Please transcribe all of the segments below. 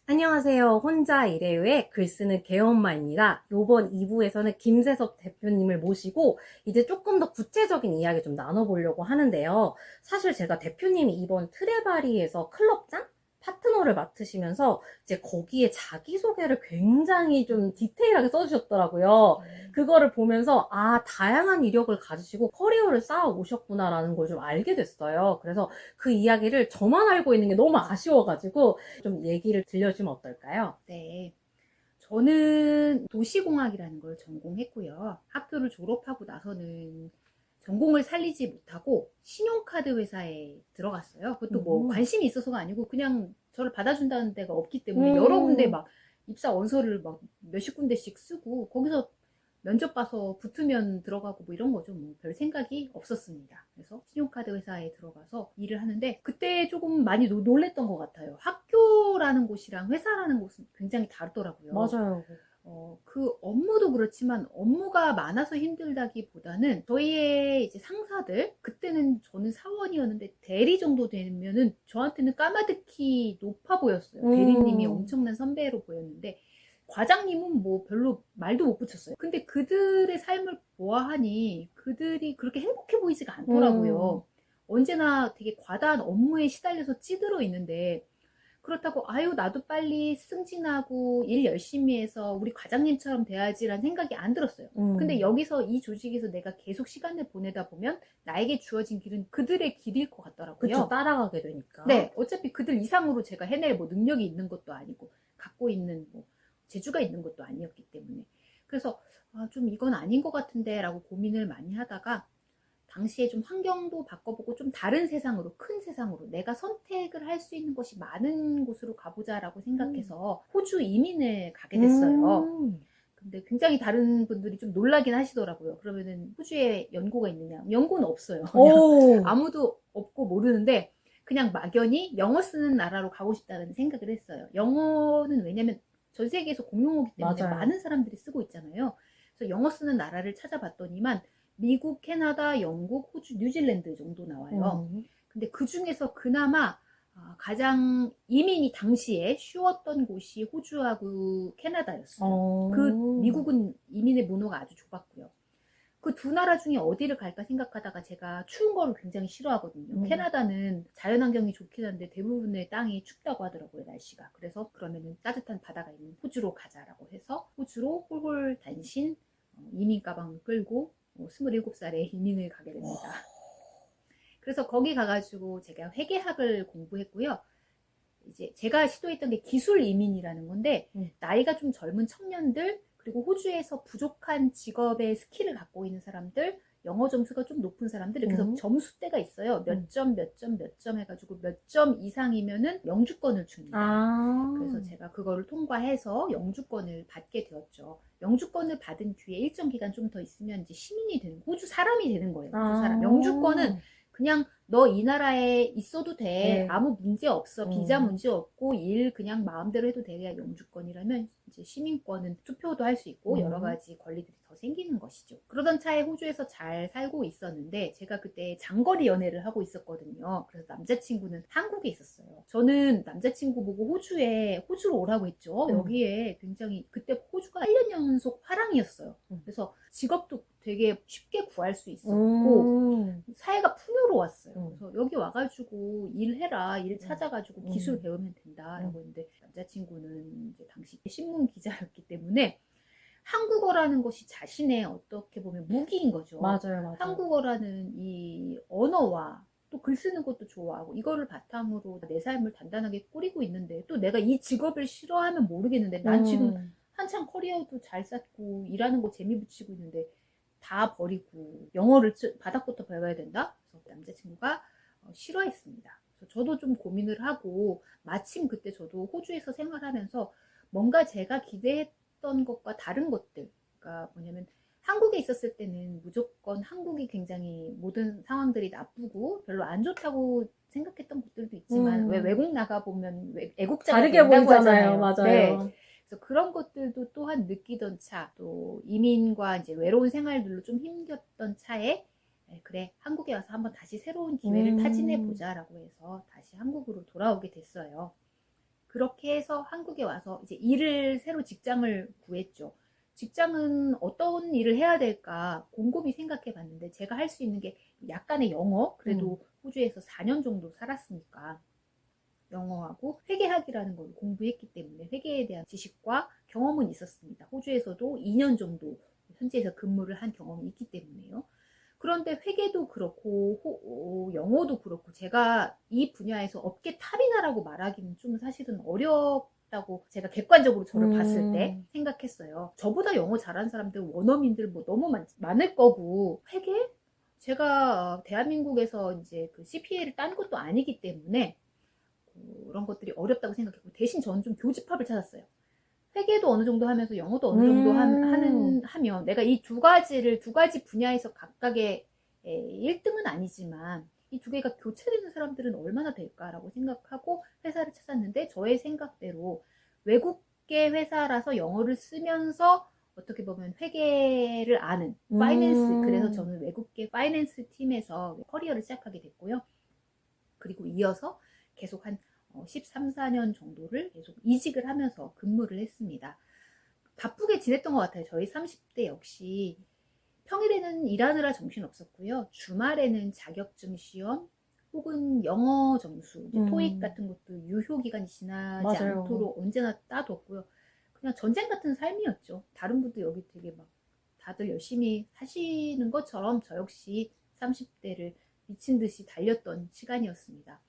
안녕하세요. 혼자 일해요의 글쓰는 개엄마입니다. 요번 2부에서는 김세섭 대표님을 모시고 이제 조금 더 구체적인 이야기 좀 나눠보려고 하는데요. 사실 제가 대표님이 이번 트레바리에서 클럽장 파트너를 맡으시면서 이제 거기에 자기소개를 굉장히 좀 디테일하게 써주셨더라고요. 그거를 보면서 다양한 이력을 가지시고 커리어를 쌓아 오셨구나라는 걸 좀 알게 됐어요. 그래서 그 이야기를 저만 알고 있는 게 너무 아쉬워가지고 좀 얘기를 들려주면 어떨까요? 네. 저는 도시공학이라는 걸 전공했고요. 학교를 졸업하고 나서는 전공을 살리지 못하고 신용카드 회사에 들어갔어요. 그것도 뭐 관심이 있어서가 아니고 그냥 저를 받아준다는 데가 없기 때문에 여러 군데 막 입사 원서를 막 몇십 군데씩 쓰고 거기서 면접 봐서 붙으면 들어가고 뭐 이런 거죠. 뭐 별 생각이 없었습니다. 그래서 신용카드 회사에 들어가서 일을 하는데 그때 조금 많이 놀랬던 것 같아요. 학교라는 곳이랑 회사라는 곳은 굉장히 다르더라고요. 맞아요. 그 업무도 그렇지만 업무가 많아서 힘들다기보다는 저희의 이제 상사들, 그때는 저는 사원이었는데 대리 정도 되면은 저한테는 까마득히 높아 보였어요. 대리님이 엄청난 선배로 보였는데 과장님은 뭐 별로 말도 못 붙였어요. 근데 그들의 삶을 보아하니 그들이 그렇게 행복해 보이지가 않더라고요. 언제나 되게 과다한 업무에 시달려서 찌들어 있는데 그렇다고 아유 나도 빨리 승진하고 일 열심히 해서 우리 과장님처럼 돼야지라는 생각이 안 들었어요. 근데 여기서 이 조직에서 내가 계속 시간을 보내다 보면 나에게 주어진 길은 그들의 길일 것 같더라고요. 그쵸, 따라가게 되니까. 네, 어차피 그들 이상으로 제가 해낼 뭐 능력이 있는 것도 아니고 갖고 있는 뭐 재주가 있는 것도 아니었기 때문에 그래서 좀 이건 아닌 것 같은데 라고 고민을 많이 하다가 당시에 좀 환경도 바꿔보고 좀 다른 세상으로, 큰 세상으로 내가 선택을 할 수 있는 것이 많은 곳으로 가보자라고 생각해서 호주 이민을 가게 됐어요. 근데 굉장히 다른 분들이 좀 놀라긴 하시더라고요. 그러면은 호주에 연고가 있느냐? 연고는 없어요. 아무도 없고 모르는데 그냥 막연히 영어 쓰는 나라로 가고 싶다는 생각을 했어요. 영어는 왜냐면 전 세계에서 공용어기 때문에 맞아요. 많은 사람들이 쓰고 있잖아요. 그래서 영어 쓰는 나라를 찾아봤더니만 미국, 캐나다, 영국, 호주, 뉴질랜드 정도 나와요. 근데 그 중에서 그나마 가장 이민이 당시에 쉬웠던 곳이 호주하고 캐나다였어요. 그 미국은 이민의 문호가 아주 좁았고요. 그 두 나라 중에 어디를 갈까 생각하다가 제가 추운 거를 굉장히 싫어하거든요. 캐나다는 자연환경이 좋긴 한데 대부분의 땅이 춥다고 하더라고요, 날씨가. 그래서 그러면은 따뜻한 바다가 있는 호주로 가자라고 해서 호주로 홀홀 단신 이민 가방을 끌고 27살에 이민을 가게 됩니다. 그래서 거기 가가지고 제가 회계학을 공부했고요. 이제 제가 시도했던 게 기술 이민이라는 건데 나이가 좀 젊은 청년들 그리고 호주에서 부족한 직업의 스킬을 갖고 있는 사람들 영어 점수가 좀 높은 사람들 이렇게 해서 점수대가 있어요. 몇 점, 몇 점, 몇 점 해가지고 몇 점 이상이면은 영주권을 줍니다. 그래서 제가 그거를 통과해서 영주권을 받게 되었죠. 영주권을 받은 뒤에 일정 기간 좀 더 있으면 이제 시민이 되는 호주 사람이 되는 거예요. 호주 사람. 영주권은 그냥 너 이 나라에 있어도 돼. 네. 아무 문제 없어. 비자 문제 없고 일 그냥 마음대로 해도 돼. 영주권이라면 이제 시민권은 투표도 할 수 있고 여러 가지 권리들이 더 생기는 것이죠. 그러던 차에 호주에서 잘 살고 있었는데 제가 그때 장거리 연애를 하고 있었거든요. 그래서 남자친구는 한국에 있었어요. 저는 남자친구 보고 호주로 오라고 했죠. 여기에 굉장히 그때 호주가 1년 연속 화랑이었어요. 그래서 직업도 되게 쉽게 구할 수 있었고 사회가 풍요로웠어요. 그래서 여기 와가지고 일해라, 일 찾아가지고 기술 배우면 된다라고 했는데 남자친구는 이제 당시 신문 기자였기 때문에 한국어라는 것이 자신의 어떻게 보면 무기인 거죠. 맞아요. 한국어라는 이 언어와 또 글 쓰는 것도 좋아하고 이거를 바탕으로 내 삶을 단단하게 꾸리고 있는데 또 내가 이 직업을 싫어하면 모르겠는데 난 지금 한창 커리어도 잘 쌓고 일하는 거 재미 붙이고 있는데 다 버리고 영어를 바닥부터 배워야 된다? 그래서 남자친구가 싫어했습니다. 그래서 저도 좀 고민을 하고 마침 그때 저도 호주에서 생활하면서 뭔가 제가 기대했던 것과 다른 것들 그러니까 뭐냐면 한국에 있었을 때는 무조건 한국이 굉장히 모든 상황들이 나쁘고 별로 안 좋다고 생각했던 것들도 있지만 왜 외국 나가보면 애국자가 다르게 된다고 보이잖아요. 하잖아요. 맞아요. 네. 그래서 그런 것들도 또한 느끼던 차, 또 이민과 이제 외로운 생활들로 좀 힘겼던 차에 그래 한국에 와서 한번 다시 새로운 기회를 타진해 보자라고 해서 다시 한국으로 돌아오게 됐어요. 그렇게 해서 한국에 와서 이제 일을 새로 직장을 구했죠. 직장은 어떤 일을 해야 될까 곰곰이 생각해 봤는데 제가 할 수 있는 게 약간의 영어, 그래도 호주에서 4년 정도 살았으니까 영어하고 회계학이라는 걸 공부했기 때문에 회계에 대한 지식과 경험은 있었습니다. 호주에서도 2년 정도 현지에서 근무를 한 경험이 있기 때문에요. 그런데 회계도 그렇고 영어도 그렇고 제가 이 분야에서 업계 탑이나라고 말하기는 좀 사실은 어렵다고 제가 객관적으로 저를 봤을 때 생각했어요. 저보다 영어 잘하는 사람들, 원어민들 뭐 너무 많을 거고 회계? 제가 대한민국에서 이제 그 CPA를 딴 것도 아니기 때문에 그런 것들이 어렵다고 생각했고 대신 저는 좀 교집합을 찾았어요. 회계도 어느 정도 하면서 영어도 어느 정도 하면 내가 이 두 가지 분야에서 각각의 1등은 아니지만 이 두 개가 교차되는 사람들은 얼마나 될까라고 생각하고 회사를 찾았는데 저의 생각대로 외국계 회사라서 영어를 쓰면서 어떻게 보면 회계를 아는 파이낸스, 그래서 저는 외국계 파이낸스 팀에서 커리어를 시작하게 됐고요. 그리고 이어서 계속 한 13, 14년 정도를 계속 이직을 하면서 근무를 했습니다. 바쁘게 지냈던 것 같아요. 저희 30대 역시 평일에는 일하느라 정신 없었고요. 주말에는 자격증 시험 혹은 영어 점수, 토익 같은 것도 유효 기간이 지나지 맞아요. 않도록 언제나 따뒀고요. 그냥 전쟁 같은 삶이었죠. 다른 분도 여기 되게 막 다들 열심히 사시는 것처럼 저 역시 30대를 미친 듯이 달렸던 시간이었습니다.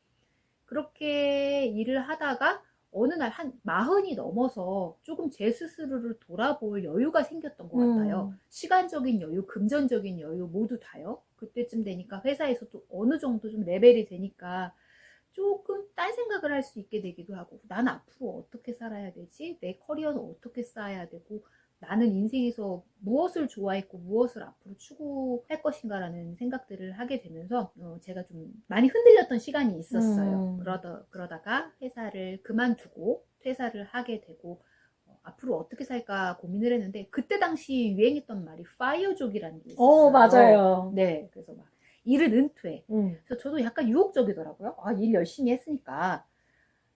그렇게 일을 하다가 어느 날 한 40이 넘어서 조금 제 스스로를 돌아볼 여유가 생겼던 것 같아요. 시간적인 여유, 금전적인 여유 모두 다요. 그때쯤 되니까 회사에서도 어느 정도 좀 레벨이 되니까 조금 딴 생각을 할 수 있게 되기도 하고 난 앞으로 어떻게 살아야 되지? 내 커리어는 어떻게 쌓아야 되고 나는 인생에서 무엇을 좋아했고 무엇을 앞으로 추구할 것인가라는 생각들을 하게 되면서 제가 좀 많이 흔들렸던 시간이 있었어요. 그러다가 회사를 그만두고 퇴사를 하게 되고 앞으로 어떻게 살까 고민을 했는데 그때 당시 유행했던 말이 파이어족이라는 게 있었어요. 맞아요. 네, 그래서 막 일은 은퇴. 그래서 저도 약간 유혹적이더라고요. 일 열심히 했으니까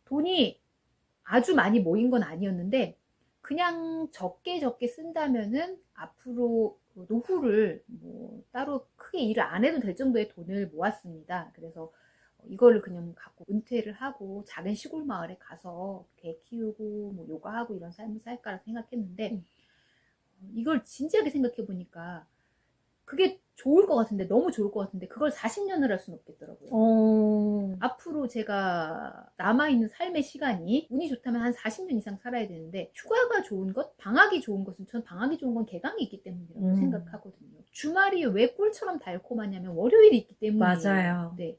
돈이 아주 많이 모인 건 아니었는데 그냥 적게 쓴다면은 앞으로 노후를 뭐 따로 크게 일을 안 해도 될 정도의 돈을 모았습니다. 그래서 이거를 그냥 갖고 은퇴를 하고 작은 시골 마을에 가서 개 키우고 뭐 요가하고 이런 삶을 살까라 생각했는데 이걸 진지하게 생각해 보니까 그게 좋을 것 같은데 너무 좋을 것 같은데 그걸 40년을 할 수는 없겠더라고요. 앞으로 제가 남아있는 삶의 시간이 운이 좋다면 한 40년 이상 살아야 되는데 휴가가 좋은 것, 방학이 좋은 것은 전 방학이 좋은 건 개강이 있기 때문이라고 생각하거든요. 주말이 왜 꿀처럼 달콤하냐면 월요일이 있기 때문이에요. 맞아요. 네.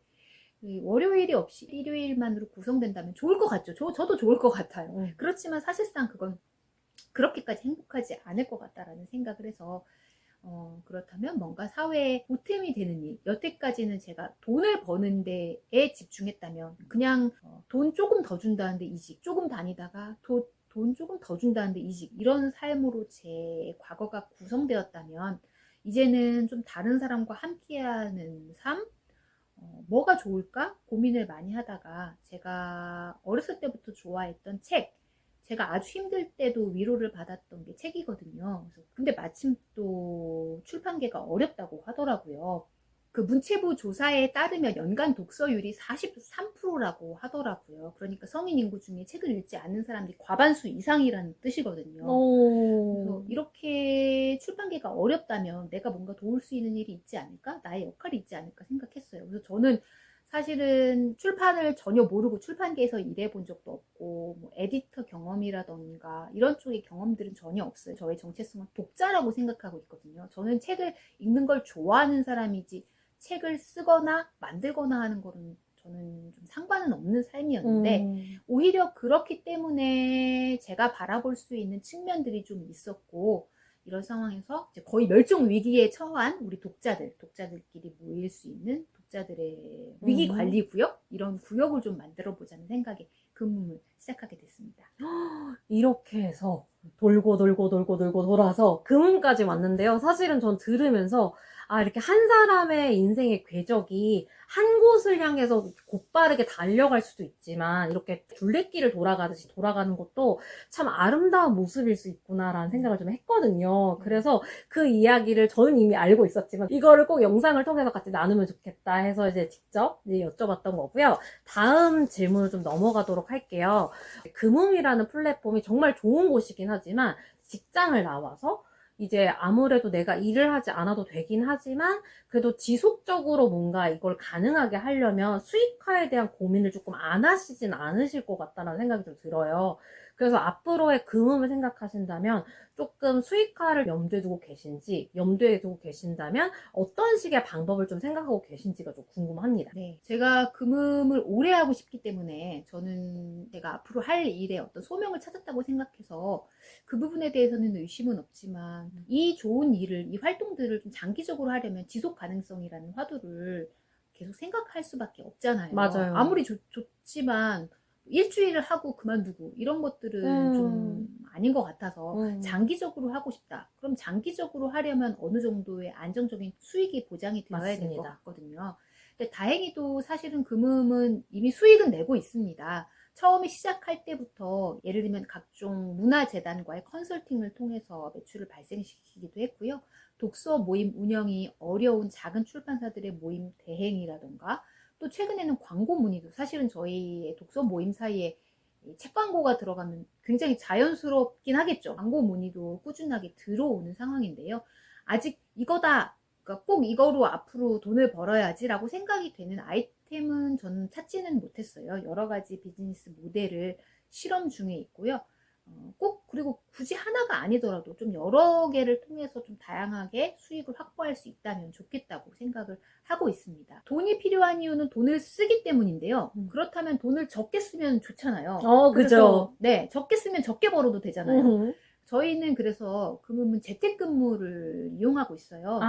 월요일이 없이 일요일만으로 구성된다면 좋을 것 같죠. 저도 좋을 것 같아요. 그렇지만 사실상 그건 그렇게까지 행복하지 않을 것 같다라는 생각을 해서 그렇다면 뭔가 사회에 보탬이 되는 일. 여태까지는 제가 돈을 버는 데에 집중했다면 그냥 돈 조금 더 준다는데 이직, 조금 다니다가 돈 조금 더 준다는데 이직, 이런 삶으로 제 과거가 구성되었다면 이제는 좀 다른 사람과 함께하는 삶? 뭐가 좋을까? 고민을 많이 하다가 제가 어렸을 때부터 좋아했던 책, 제가 아주 힘들 때도 위로를 받았던 게 책이거든요. 근데 마침 또 출판계가 어렵다고 하더라고요. 그 문체부 조사에 따르면 연간 독서율이 43%라고 하더라고요. 그러니까 성인 인구 중에 책을 읽지 않는 사람들이 과반수 이상이라는 뜻이거든요. 그래서 이렇게 출판계가 어렵다면 내가 뭔가 도울 수 있는 일이 있지 않을까? 나의 역할이 있지 않을까 생각했어요. 그래서 저는 사실은 출판을 전혀 모르고 출판계에서 일해본 적도 없고 뭐 에디터 경험이라던가 이런 쪽의 경험들은 전혀 없어요. 저의 정체성은 독자라고 생각하고 있거든요. 저는 책을 읽는 걸 좋아하는 사람이지 책을 쓰거나 만들거나 하는 거는 저는 좀 상관은 없는 삶이었는데 오히려 그렇기 때문에 제가 바라볼 수 있는 측면들이 좀 있었고 이런 상황에서 이제 거의 멸종 위기에 처한 우리 독자들끼리 모일 수 있는 독자들의 위기 관리 구역, 이런 구역을 좀 만들어 보자는 생각에 근무를 시작하게 됐습니다. 이렇게 해서 돌고 돌아서 금음까지 왔는데요. 사실은 전 들으면서 이렇게 한 사람의 인생의 궤적이 한 곳을 향해서 곧바르게 달려갈 수도 있지만 이렇게 둘레길을 돌아가듯이 돌아가는 것도 참 아름다운 모습일 수 있구나라는 생각을 좀 했거든요. 그래서 그 이야기를 저는 이미 알고 있었지만 이거를 꼭 영상을 통해서 같이 나누면 좋겠다 해서 이제 직접 여쭤봤던 거고요. 다음 질문을 좀 넘어가도록 할게요. 금음이라는 플랫폼이 정말 좋은 곳이긴 하지만 직장을 나와서 이제 아무래도 내가 일을 하지 않아도 되긴 하지만 그래도 지속적으로 뭔가 이걸 가능하게 하려면 수익화에 대한 고민을 조금 안 하시진 않으실 것 같다는 생각이 좀 들어요. 그래서 앞으로의 금음을 생각하신다면 조금 수익화를 염두에 두고 계신다면 어떤 식의 방법을 좀 생각하고 계신지가 좀 궁금합니다. 네, 제가 금음을 오래 하고 싶기 때문에 저는 내가 앞으로 할 일에 어떤 소명을 찾았다고 생각해서 그 부분에 대해서는 의심은 없지만 이 좋은 일을, 이 활동들을 좀 장기적으로 하려면 지속 가능성이라는 화두를 계속 생각할 수밖에 없잖아요. 맞아요. 아무리 좋지만 일주일을 하고 그만두고 이런 것들은 좀 아닌 것 같아서 장기적으로 하고 싶다. 그럼 장기적으로 하려면 어느 정도의 안정적인 수익이 보장이 되어야 될 것 같거든요. 근데 다행히도 사실은 금음은 이미 수익은 내고 있습니다. 처음에 시작할 때부터 예를 들면 각종 문화재단과의 컨설팅을 통해서 매출을 발생시키기도 했고요. 독서 모임 운영이 어려운 작은 출판사들의 모임 대행이라던가 또 최근에는 광고 문의도 사실은 저희의 독서 모임 사이에 책 광고가 들어가면 굉장히 자연스럽긴 하겠죠. 광고 문의도 꾸준하게 들어오는 상황인데요. 아직 이거다, 그러니까 꼭 이거로 앞으로 돈을 벌어야지라고 생각이 되는 아이템은 저는 찾지는 못했어요. 여러 가지 비즈니스 모델을 실험 중에 있고요. 그리고 굳이 하나가 아니더라도 좀 여러 개를 통해서 좀 다양하게 수익을 확보할 수 있다면 좋겠다고 생각을 하고 있습니다. 돈이 필요한 이유는 돈을 쓰기 때문인데요. 그렇다면 돈을 적게 쓰면 좋잖아요. 그죠. 네, 적게 쓰면 적게 벌어도 되잖아요. 저희는 그래서 금음은 재택근무를 이용하고 있어요.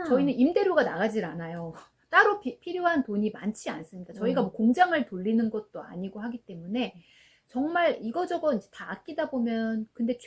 저희는 임대료가 나가질 않아요. 따로 필요한 돈이 많지 않습니다. 저희가 뭐 공장을 돌리는 것도 아니고 하기 때문에 정말 이거저거 이제 다 아끼다 보면 근데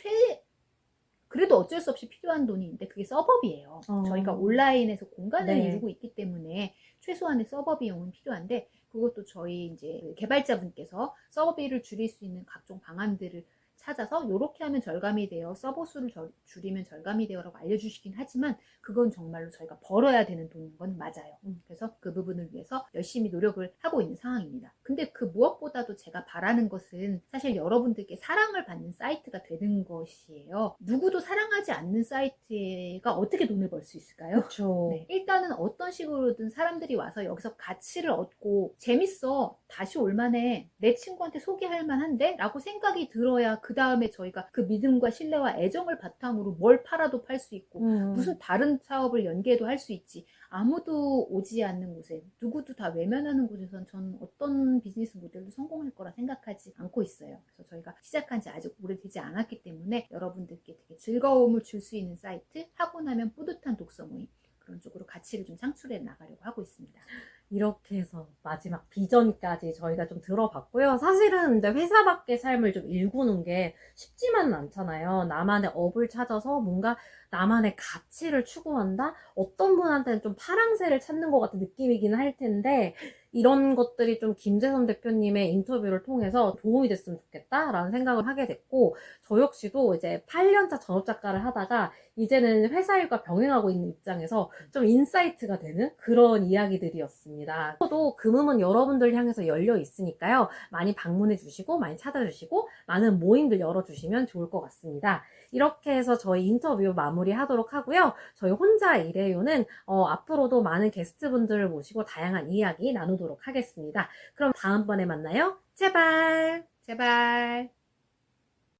그래도 어쩔 수 없이 필요한 돈이 있는데 그게 서버비예요. 저희가 온라인에서 공간을 이루고 있기 때문에 최소한의 서버 비용은 필요한데 그것도 저희 이제 개발자분께서 서버비를 줄일 수 있는 각종 방안들을 찾아서 이렇게 하면 절감이 돼요. 서버 수를 줄이면 절감이 돼요라고 알려주시긴 하지만 그건 정말로 저희가 벌어야 되는 돈인 건 맞아요. 그래서 그 부분을 위해서 열심히 노력을 하고 있는 상황입니다. 근데 그 무엇보다도 제가 바라는 것은 사실 여러분들께 사랑을 받는 사이트가 되는 것이에요. 누구도 사랑하지 않는 사이트가 어떻게 돈을 벌 수 있을까요? 그렇죠. 네, 일단은 어떤 식으로든 사람들이 와서 여기서 가치를 얻고 재밌어, 다시 올만해, 내 친구한테 소개할 만한데? 라고 생각이 들어야 그 다음에 저희가 그 믿음과 신뢰와 애정을 바탕으로 뭘 팔아도 팔 수 있고 무슨 다른 사업을 연계해도 할 수 있지. 아무도 오지 않는 곳에 누구도 다 외면하는 곳에선 저는 어떤 비즈니스 모델도 성공할 거라 생각하지 않고 있어요. 그래서 저희가 시작한 지 아직 오래되지 않았기 때문에 여러분들께 되게 즐거움을 줄 수 있는 사이트, 하고 나면 뿌듯한 독서 모임, 그런 쪽으로 가치를 좀 창출해 나가려고 하고 있습니다. 이렇게 해서 마지막 비전까지 저희가 좀 들어봤고요. 사실은 근데 회사 밖의 삶을 좀 일구는 게 쉽지만은 않잖아요. 나만의 업을 찾아서 뭔가 나만의 가치를 추구한다? 어떤 분한테는 좀 파랑새를 찾는 것 같은 느낌이긴 할 텐데 이런 것들이 좀 김재선 대표님의 인터뷰를 통해서 도움이 됐으면 좋겠다라는 생각을 하게 됐고 저 역시도 이제 8년차 전업작가를 하다가 이제는 회사 일과 병행하고 있는 입장에서 좀 인사이트가 되는 그런 이야기들이었습니다. 저도 금음은 여러분들 향해서 열려 있으니까요. 많이 방문해 주시고 많이 찾아주시고 많은 모임들 열어주시면 좋을 것 같습니다. 이렇게 해서 저희 인터뷰 마무리하도록 하고요. 저희 혼자 일해요는 앞으로도 많은 게스트분들을 모시고 다양한 이야기 나누도록 하겠습니다. 그럼 다음번에 만나요. 제발! 제발!